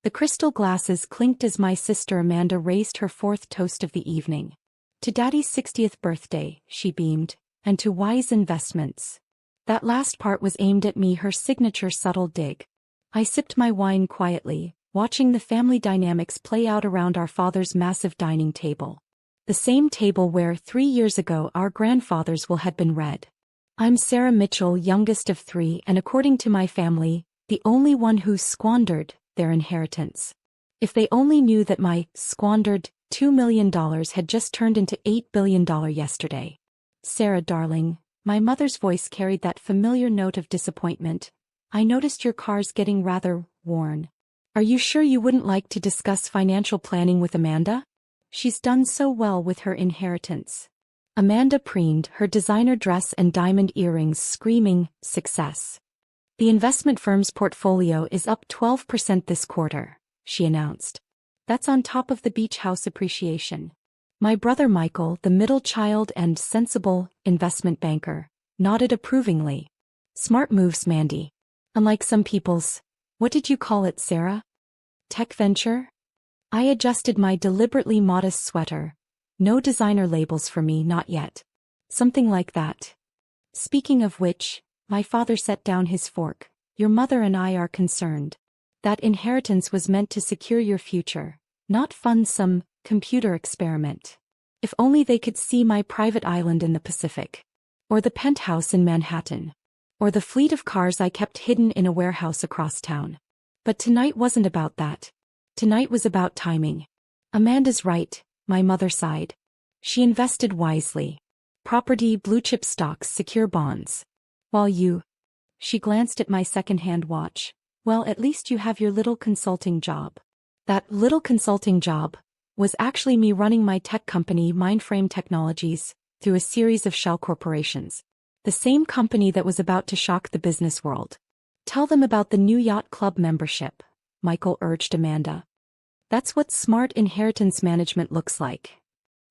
The crystal glasses clinked as my sister Amanda raised her fourth toast of the evening. To Daddy's 60th birthday, she beamed, and to wise investments. That last part was aimed at me, her signature subtle dig. I sipped my wine quietly, watching the family dynamics play out around our father's massive dining table. The same table where 3 years ago our grandfather's will had been read. I'm Sarah Mitchell, youngest of 3, and according to my family, the only one who squandered their inheritance. If they only knew that my squandered $2 million had just turned into $8 billion yesterday. Sarah, darling, my mother's voice carried that familiar note of disappointment. I noticed your car's getting rather worn. Are you sure you wouldn't like to discuss financial planning with Amanda? She's done so well with her inheritance. Amanda preened, her designer dress and diamond earrings screaming success. The investment firm's portfolio is up 12% this quarter, she announced. That's on top of the beach house appreciation. My brother Michael, the middle child and sensible investment banker, nodded approvingly. Smart moves, Mandy. Unlike some people's, what did you call it, Sarah? Tech venture? I adjusted my deliberately modest sweater. No designer labels for me, not yet. Something like that. Speaking of which, my father set down his fork. Your mother and I are concerned. That inheritance was meant to secure your future, not fund some computer experiment. If only they could see my private island in the Pacific. Or the penthouse in Manhattan. Or the fleet of cars I kept hidden in a warehouse across town. But tonight wasn't about that. Tonight was about timing. Amanda's right, my mother sighed. She invested wisely. Property, blue-chip stocks, secure bonds. While you... She glanced at my second-hand watch. Well, at least you have your little consulting job. That little consulting job was actually me running my tech company, Mindframe Technologies, through a series of shell corporations. The same company that was about to shock the business world. Tell them about the new yacht club membership, Michael urged Amanda. That's what smart inheritance management looks like.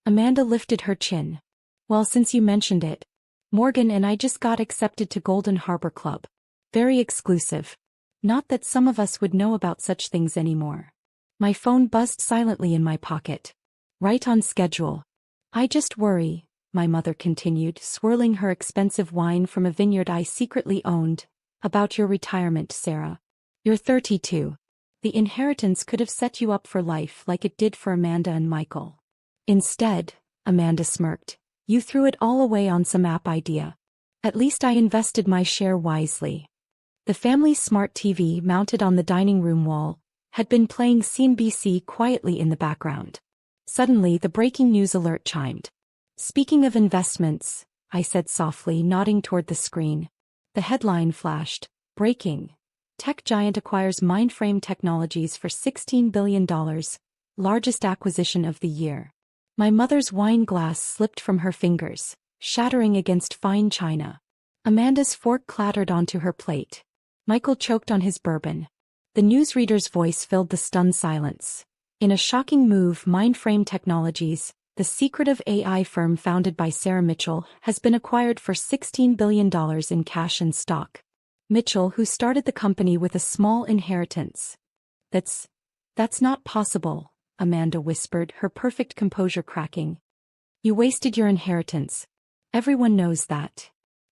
Amanda lifted her chin. Well, since you mentioned it, Morgan and I just got accepted to Golden Harbor Club. Very exclusive. Not that some of us would know about such things anymore. My phone buzzed silently in my pocket. Right on schedule. I just worry, my mother continued, swirling her expensive wine from a vineyard I secretly owned, about your retirement, Sarah. You're 32. The inheritance could have set you up for life like it did for Amanda and Michael. Instead, Amanda smirked, you threw it all away on some app idea. At least I invested my share wisely. The family's smart TV mounted on the dining room wall had been playing CNBC quietly in the background. Suddenly the breaking news alert chimed. Speaking of investments, I said softly, nodding toward the screen. The headline flashed, breaking. Tech giant acquires Mindframe Technologies for $16 billion, largest acquisition of the year. My mother's wine glass slipped from her fingers, shattering against fine china. Amanda's fork clattered onto her plate. Michael choked on his bourbon. The newsreader's voice filled the stunned silence. In a shocking move, Mindframe Technologies, the secretive AI firm founded by Sarah Mitchell, has been acquired for $16 billion in cash and stock. Mitchell, who started the company with a small inheritance. That's not possible, Amanda whispered, her perfect composure cracking. You wasted your inheritance. Everyone knows that.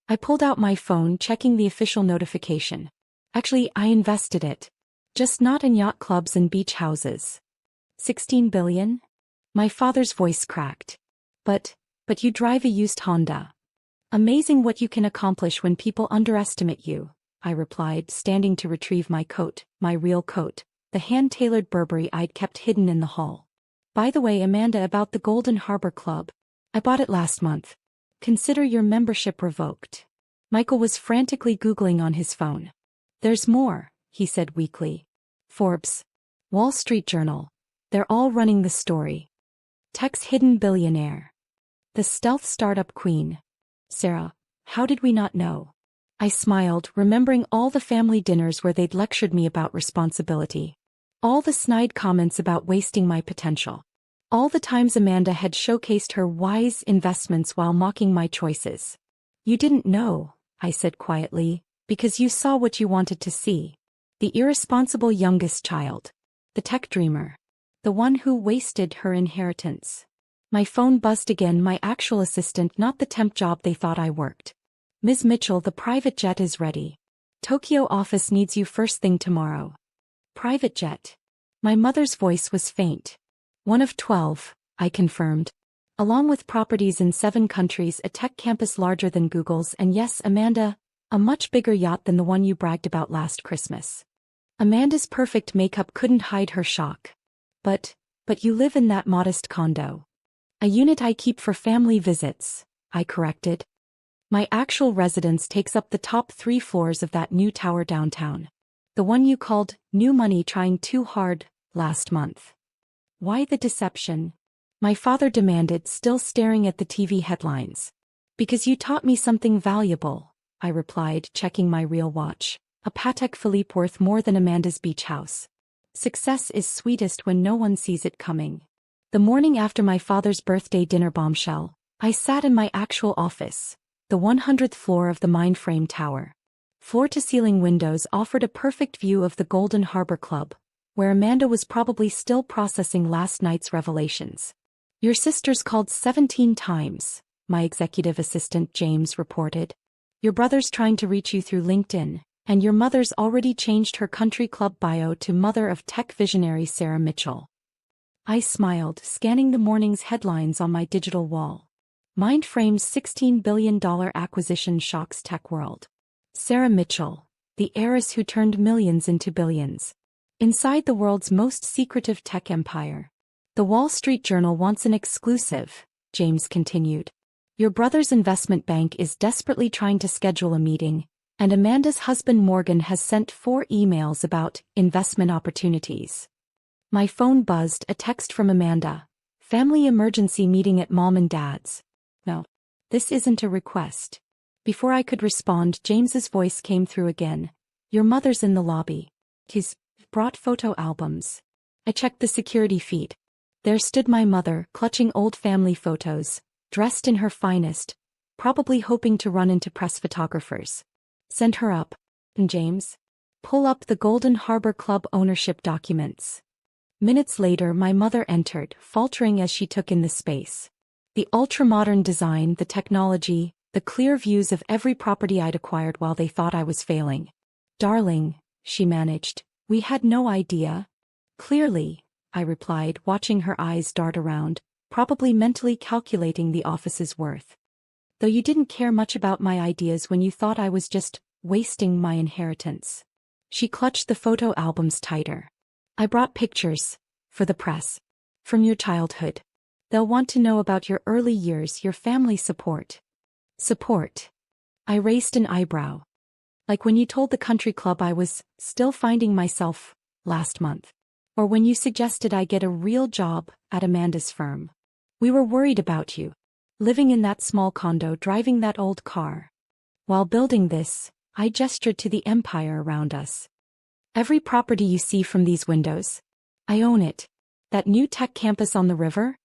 I pulled out my phone, checking the official notification. Actually, I invested it. Just not in yacht clubs and beach houses. 16 billion? My father's voice cracked. But you drive a used Honda. Amazing what you can accomplish when people underestimate you, I replied, standing to retrieve my coat, my real coat, the hand-tailored Burberry I'd kept hidden in the hall. By the way, Amanda, about the Golden Harbor Club. I bought it last month. Consider your membership revoked. Michael was frantically Googling on his phone. There's more, he said weakly. Forbes. Wall Street Journal. They're all running the story. Tech's hidden billionaire. The stealth startup queen. Sarah, how did we not know? I smiled, remembering all the family dinners where they'd lectured me about responsibility. All the snide comments about wasting my potential. All the times Amanda had showcased her wise investments while mocking my choices. You didn't know, I said quietly, because you saw what you wanted to see. The irresponsible youngest child. the tech dreamer. The one who wasted her inheritance. My phone buzzed again, my actual assistant, not the temp job they thought I worked. Ms. Mitchell, the private jet is ready. Tokyo office needs you first thing tomorrow. Private jet. My mother's voice was faint. One of 12, I confirmed. Along with properties in 7 countries, a tech campus larger than Google's, and yes, Amanda, a much bigger yacht than the one you bragged about last Christmas. Amanda's perfect makeup couldn't hide her shock. But you live in that modest condo. A unit I keep for family visits, I corrected. My actual residence takes up the top 3 floors of that new tower downtown. The one you called new money trying too hard last month. Why the deception? My father demanded, still staring at the TV headlines. Because you taught me something valuable, I replied, checking my real watch. A Patek Philippe worth more than Amanda's beach house. Success is sweetest when no one sees it coming. The morning after my father's birthday dinner bombshell, I sat in my actual office, the 100th floor of the Mindframe Tower. Floor-to-ceiling windows offered a perfect view of the Golden Harbor Club, where Amanda was probably still processing last night's revelations. Your sister's called 17 times, my executive assistant James reported. Your brother's trying to reach you through LinkedIn, and your mother's already changed her country club bio to mother of tech visionary Sarah Mitchell. I smiled, scanning the morning's headlines on my digital wall. Mindframe's $16 billion acquisition shocks tech world. Sarah Mitchell, the heiress who turned millions into billions. Inside the world's most secretive tech empire. The Wall Street Journal wants an exclusive, James continued. Your brother's investment bank is desperately trying to schedule a meeting, and Amanda's husband Morgan has sent 4 emails about investment opportunities. My phone buzzed, a text from Amanda. Family emergency meeting at mom and dad's. No, this isn't a request. Before I could respond, James's voice came through again. Your mother's in the lobby. He's brought photo albums. I checked the security feed. There stood my mother, clutching old family photos, dressed in her finest, probably hoping to run into press photographers. Send her up. And James? Pull up the Golden Harbor Club ownership documents. Minutes later, my mother entered, faltering as she took in the space. The ultra-modern design, the technology, the clear views of every property I'd acquired while they thought I was failing. Darling, she managed, we had no idea. Clearly, I replied, watching her eyes dart around, probably mentally calculating the office's worth. Though you didn't care much about my ideas when you thought I was just wasting my inheritance. She clutched the photo albums tighter. I brought pictures, for the press, from your childhood. They'll want to know about your early years, your family support. Support. I raised an eyebrow. Like when you told the country club I was still finding myself last month. Or when you suggested I get a real job at Amanda's firm. We were worried about you. Living in that small condo, driving that old car. While building this, I gestured to the empire around us. Every property you see from these windows. I own it. That new tech campus on the river?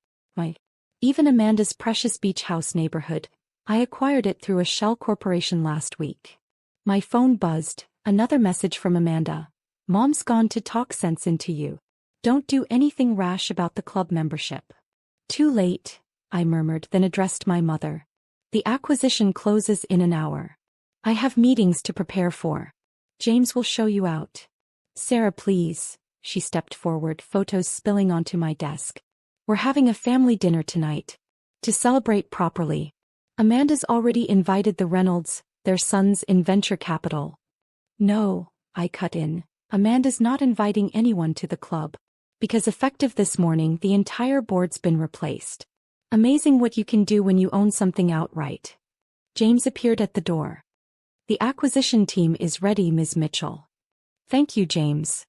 Even Amanda's precious beach house neighborhood. I acquired it through a shell corporation last week. My phone buzzed, another message from Amanda. Mom's gone to talk sense into you. Don't do anything rash about the club membership. Too late, I murmured, then addressed my mother. The acquisition closes in an hour. I have meetings to prepare for. James will show you out. Sarah, please. She stepped forward, photos spilling onto my desk. We're having a family dinner tonight. To celebrate properly. Amanda's already invited the Reynolds, their sons in venture capital. No, I cut in. Amanda's not inviting anyone to the club. Because effective this morning, the entire board's been replaced. Amazing what you can do when you own something outright. James appeared at the door. The acquisition team is ready, Ms. Mitchell. Thank you, James.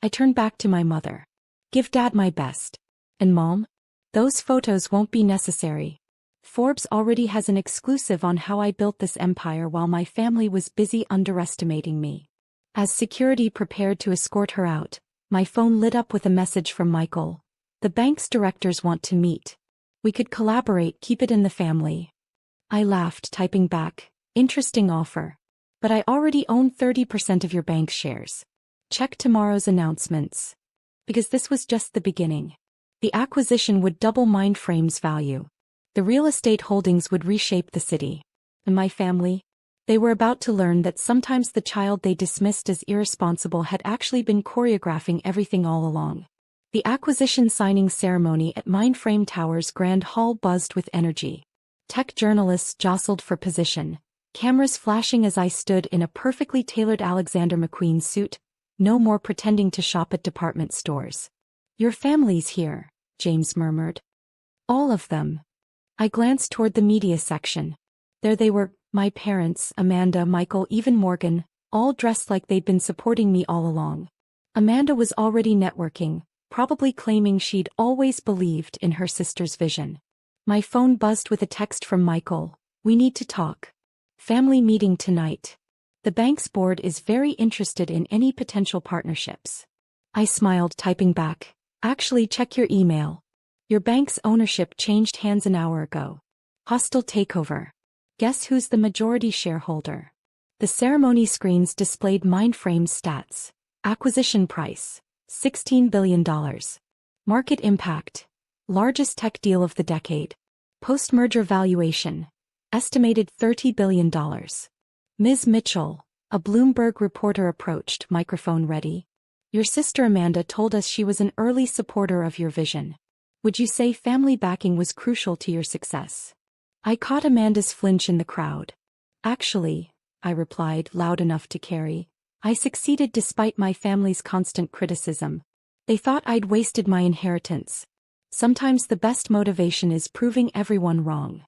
I turned back to my mother. Give Dad my best. And Mom? Those photos won't be necessary. Forbes already has an exclusive on how I built this empire while my family was busy underestimating me. As security prepared to escort her out, my phone lit up with a message from Michael. The bank's directors want to meet. We could collaborate, keep it in the family. I laughed, typing back, interesting offer. But I already own 30% of your bank shares. Check tomorrow's announcements. Because this was just the beginning. The acquisition would double Mindframe's value. The real estate holdings would reshape the city. And my family? They were about to learn that sometimes the child they dismissed as irresponsible had actually been choreographing everything all along. The acquisition signing ceremony at Mindframe Tower's Grand Hall buzzed with energy. Tech journalists jostled for position, cameras flashing as I stood in a perfectly tailored Alexander McQueen suit, no more pretending to shop at department stores. "Your family's here," James murmured. "All of them." I glanced toward the media section. There they were, my parents, Amanda, Michael, even Morgan, all dressed like they'd been supporting me all along. Amanda was already networking, probably claiming she'd always believed in her sister's vision. My phone buzzed with a text from Michael. "We need to talk. Family meeting tonight. The bank's board is very interested in any potential partnerships." I smiled, typing back, "Actually, check your email. Your bank's ownership changed hands an hour ago. Hostile takeover. Guess who's the majority shareholder?" The ceremony screens displayed Mindframe's stats. Acquisition price, $16 billion. Market impact, largest tech deal of the decade. Post-merger valuation, estimated $30 billion. "Ms. Mitchell," a Bloomberg reporter approached, microphone ready. "Your sister Amanda told us she was an early supporter of your vision. Would you say family backing was crucial to your success?" I caught Amanda's flinch in the crowd. "Actually," I replied, loud enough to carry, "I succeeded despite my family's constant criticism. They thought I'd wasted my inheritance. Sometimes the best motivation is proving everyone wrong."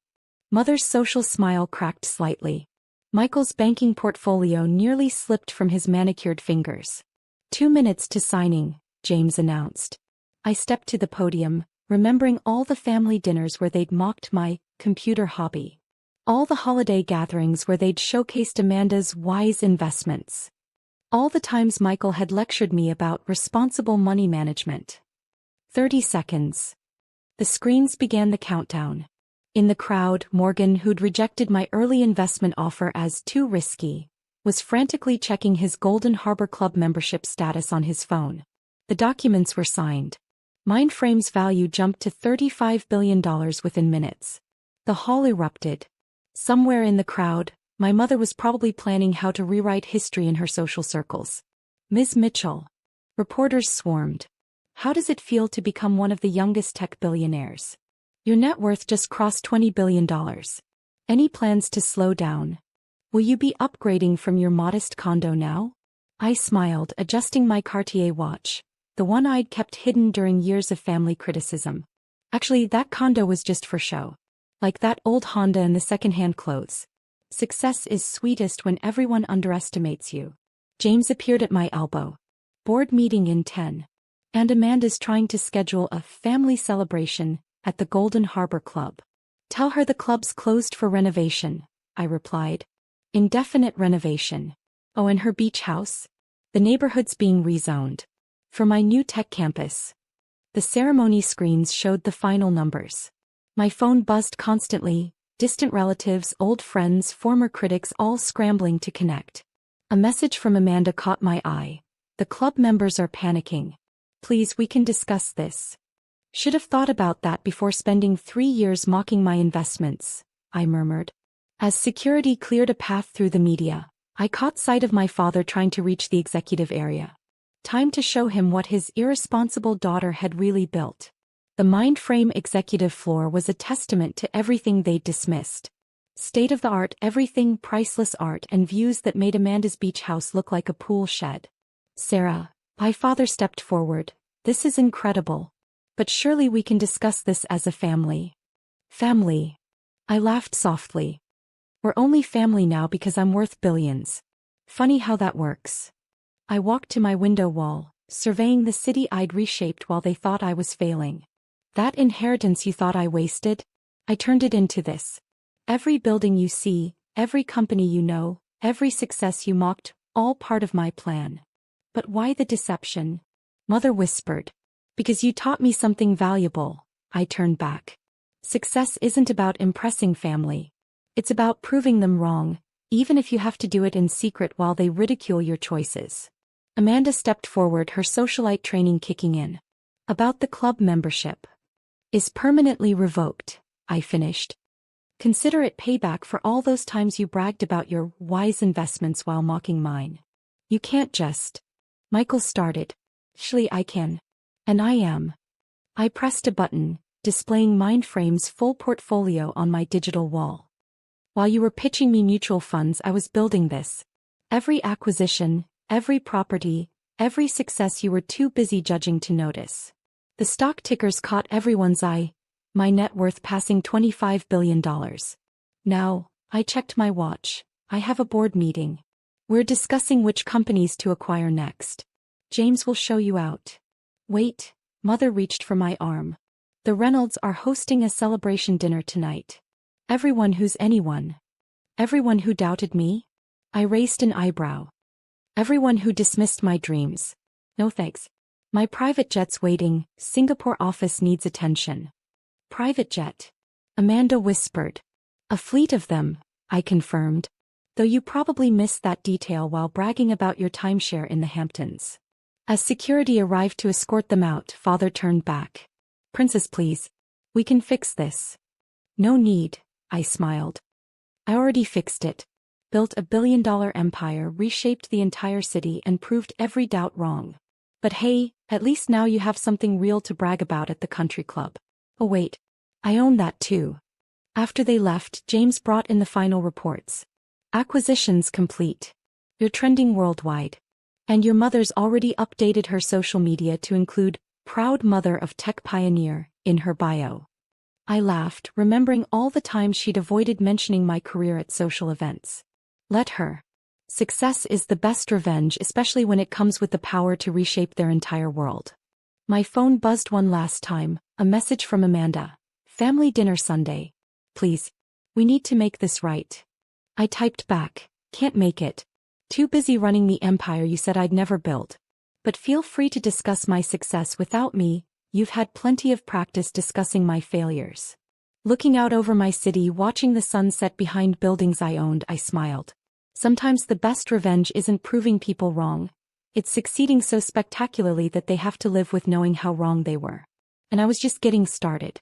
Mother's social smile cracked slightly. Michael's banking portfolio nearly slipped from his manicured fingers. 2 minutes to signing," James announced. I stepped to the podium, remembering all the family dinners where they'd mocked my computer hobby. All the holiday gatherings where they'd showcased Amanda's wise investments. All the times Michael had lectured me about responsible money management. 30 seconds. The screens began the countdown. In the crowd, Morgan, who'd rejected my early investment offer as too risky, was frantically checking his Golden Harbor Club membership status on his phone. The documents were signed. Mindframe's value jumped to $35 billion within minutes. The hall erupted. Somewhere in the crowd, my mother was probably planning how to rewrite history in her social circles. "Ms. Mitchell." Reporters swarmed. "How does it feel to become one of the youngest tech billionaires? Your net worth just crossed $20 billion. Any plans to slow down? Will you be upgrading from your modest condo now?" I smiled, adjusting my Cartier watch, the one I'd kept hidden during years of family criticism. Actually, that condo was just for show. Like that old Honda and the secondhand clothes. Success is sweetest when everyone underestimates you. James appeared at my elbow. "Board meeting in 10. And Amanda's trying to schedule a family celebration at the Golden Harbor Club. Tell her the club's closed for renovation," I replied. "Indefinite renovation. Oh, and her beach house? The neighborhood's being rezoned. For my new tech campus." The ceremony screens showed the final numbers. My phone buzzed constantly, distant relatives, old friends, former critics all scrambling to connect. A message from Amanda caught my eye. "The club members are panicking. Please, we can discuss this." "Should have thought about that before spending 3 years mocking my investments," I murmured. As security cleared a path through the media, I caught sight of my father trying to reach the executive area. Time to show him what his irresponsible daughter had really built. The Mindframe executive floor was a testament to everything they'd dismissed. State-of-the-art everything, priceless art and views that made Amanda's beach house look like a pool shed. "Sarah," my father stepped forward, "this is incredible. But surely we can discuss this as a family." "Family?" I laughed softly. "We're only family now because I'm worth billions. Funny how that works." I walked to my window wall, surveying the city I'd reshaped while they thought I was failing. "That inheritance you thought I wasted? I turned it into this. Every building you see, every company you know, every success you mocked, all part of my plan." "But why the deception?" Mother whispered. "Because you taught me something valuable," I turned back. "Success isn't about impressing family. It's about proving them wrong, even if you have to do it in secret while they ridicule your choices." Amanda stepped forward, her socialite training kicking in. About the club membership. Is permanently revoked, I finished. Consider it payback for all those times you bragged about your wise investments while mocking mine. You can't just. Michael started. Surely I can. And I am. I pressed a button, displaying Mindframe's full portfolio on my digital wall. While you were pitching me mutual funds, I was building this. Every acquisition, every property, every success you were too busy judging to notice. The stock tickers caught everyone's eye, my net worth passing $25 billion. Now, I checked my watch. I have a board meeting. We're discussing which companies to acquire next. James will show you out. Wait, Mother reached for my arm. The Reynolds are hosting a celebration dinner tonight. Everyone who's anyone. Everyone who doubted me? I raised an eyebrow. Everyone who dismissed my dreams. No thanks. My private jet's waiting, Singapore office needs attention. Private jet? Amanda whispered. A fleet of them, I confirmed. Though you probably missed that detail while bragging about your timeshare in the Hamptons. As security arrived to escort them out, Father turned back. Princess, please. We can fix this. No need, I smiled. I already fixed it. Built a billion-dollar empire, reshaped the entire city, and proved every doubt wrong. But hey, at least now you have something real to brag about at the country club. Oh wait. I own that too. After they left, James brought in the final reports. Acquisitions complete. You're trending worldwide. And your mother's already updated her social media to include proud mother of tech pioneer in her bio. I laughed, remembering all the times she'd avoided mentioning my career at social events. Let her. Success is the best revenge, especially when it comes with the power to reshape their entire world. My phone buzzed one last time, a message from Amanda. Family dinner Sunday. Please. We need to make this right. I typed back. Can't make it. Too busy running the empire you said I'd never build. But feel free to discuss my success without me, you've had plenty of practice discussing my failures. Looking out over my city, watching the sun set behind buildings I owned, I smiled. Sometimes the best revenge isn't proving people wrong. It's succeeding so spectacularly that they have to live with knowing how wrong they were. And I was just getting started.